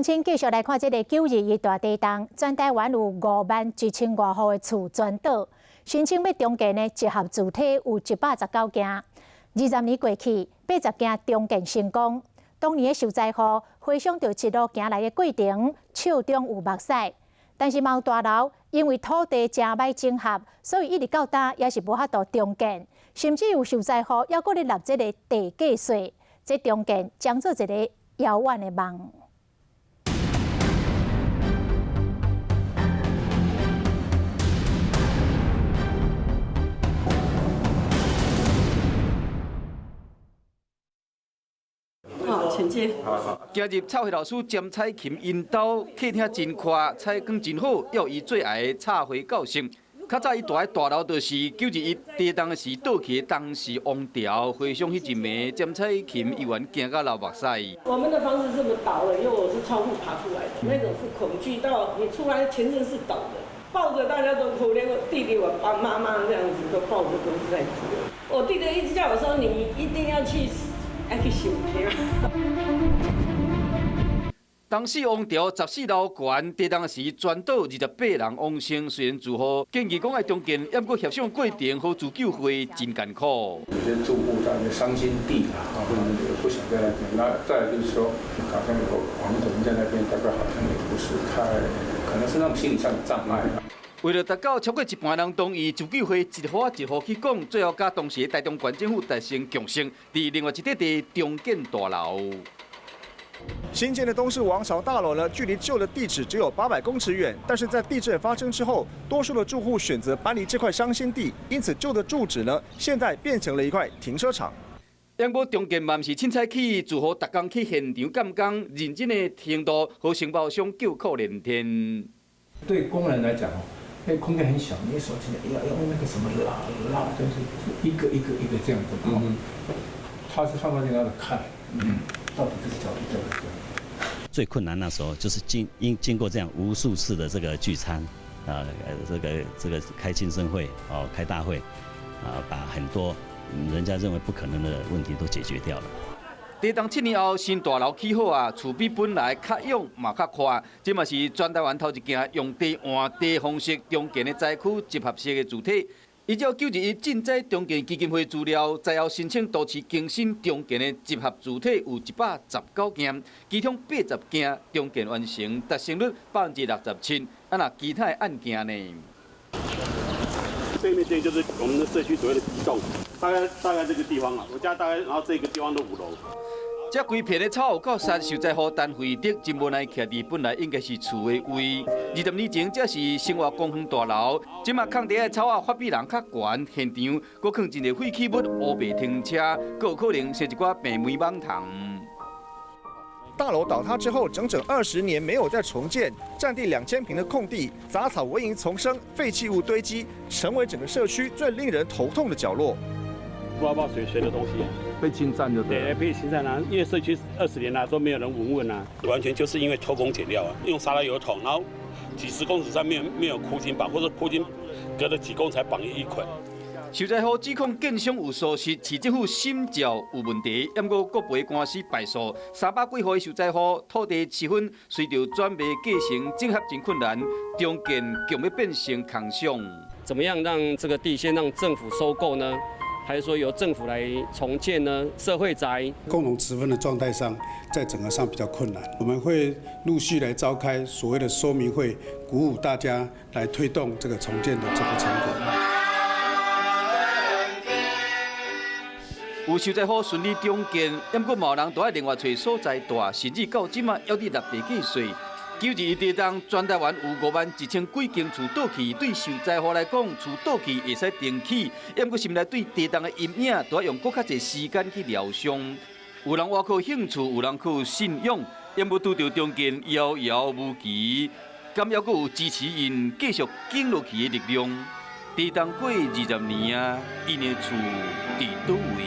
乡亲继续来看这个921大地震，全台湾有51000多户的厝全倒，申请要重建的集合主体有119件。20年过去，80件重建成功。当年的受灾户回想着一路行来的过程，笑中有目屎。但是嘛有大楼因为土地真歹整合，所以一直到今也是无法度重建，甚至有受灾户还阁咧纳这个地价税，这重建将做一个遥远的梦。 请进。今日蔡慧老师兼蔡琴因兜客厅真宽，采光真好，要伊最爱的插花教室。较早伊住的大楼就是921地震时倒去的当时王朝，回想迄一暝，兼蔡琴议员惊到流目屎。我们的房子是不是倒了？因为我是窗户爬出来的，那种是恐惧到你出来全身是抖的，抱着大家都哭，连我弟弟、我爸、妈妈这样子都抱着都是在哭。我弟弟一直叫我说：“你一定要去。” 爱去收听。当时王朝14楼悬地震时，全岛28人往生，虽然住户建议讲爱重建，也不过协商过程和自救会真艰苦。有些住户在那伤心地啊，不想在那边。那再来就是说，好像有亡人在那边，大概好像也不是太，可能是那种心理上的障碍啊。 为了达到超过1半人同意，自救会一户一户去讲，最后甲当时的台中县政府达成共识，伫另外一块地重建大楼。新建的东势王朝大楼呢，距离旧的地址只有800公尺远，但是在地震发生之后，多数的住户选择搬离这块伤心地，因此旧的住址呢，现在变成了一块停车场。央波重建嘛，不是凊彩去，住户逐工去现场监工，认真的程度和承包商叫苦连天。对工人来讲哦。 那空间很小，你手起来要用那个什么拉，就是一个这样子。他是上半天他的看，到底这个角度这个。最困难那时候就是经过这样无数次的这个聚餐，这个开庆生会哦，开大会，把很多人家认为不可能的问题都解决掉了。 地震7年后，新大楼起好啊，厝比本来较勇嘛较宽，这嘛是全台湾头一件用地换地方式重建的灾区集合式的主体。依照921赈灾重建基金会资料，灾后申请都市更新重建的集合主体有119件，其中80件重建完成，达成率67%。那其他的案件呢？背面这就是我们的社区所谓的机栋，大概这个地方啊，我家大概，然后这个地方都5楼。 这规片的草到山受灾户单位的真无奈徛伫本来应该是厝的位。20年前，这是生活公园大楼，即马空地的草啊发比人较悬，现场搁放一个废弃物、乌白停车，搁有可能是一寡病媒蠓虫。 大楼倒塌之后，整整20年没有再重建，占地2000坪的空地，杂草蚊蝇丛生，废弃物堆积，成为整个社区最令人头痛的角落。不知道谁的东西、被侵占就对。对，被侵占啊！因为社区20年来都没有人闻问啊，完全就是因为偷工减料啊，用沙拉油桶，然后几十公尺上面没有箍筋绑，或者箍筋隔了几公尺才绑一捆。 受灾户指控建商有疏失，市政府审照有问题，不过国赔官司败诉，300几户的受灾户土地7分，随着转卖继承整合真困难，重建强要变成空想。怎么样让这个地先让政府收购呢？还是说由政府来重建呢？社会宅共同持分的状态上，在整合上比较困难。我们会陆续来召开所谓的说明会，鼓舞大家来推动这个重建的这个成果。 有受灾户顺利重建，不过某人都要另外找所在大，甚至到今嘛要伫纳地价税。921地震，全台湾有51000几间厝倒去，对受灾户来讲，厝倒去会使重启，不过心内对地震的阴影，都要用更较侪时间去疗伤。有人挖靠兴趣，有人靠信仰，不过拄着重建遥遥无期，敢还阁有支持因继续经落去的力量。地震过20年啊，因的厝伫倒位？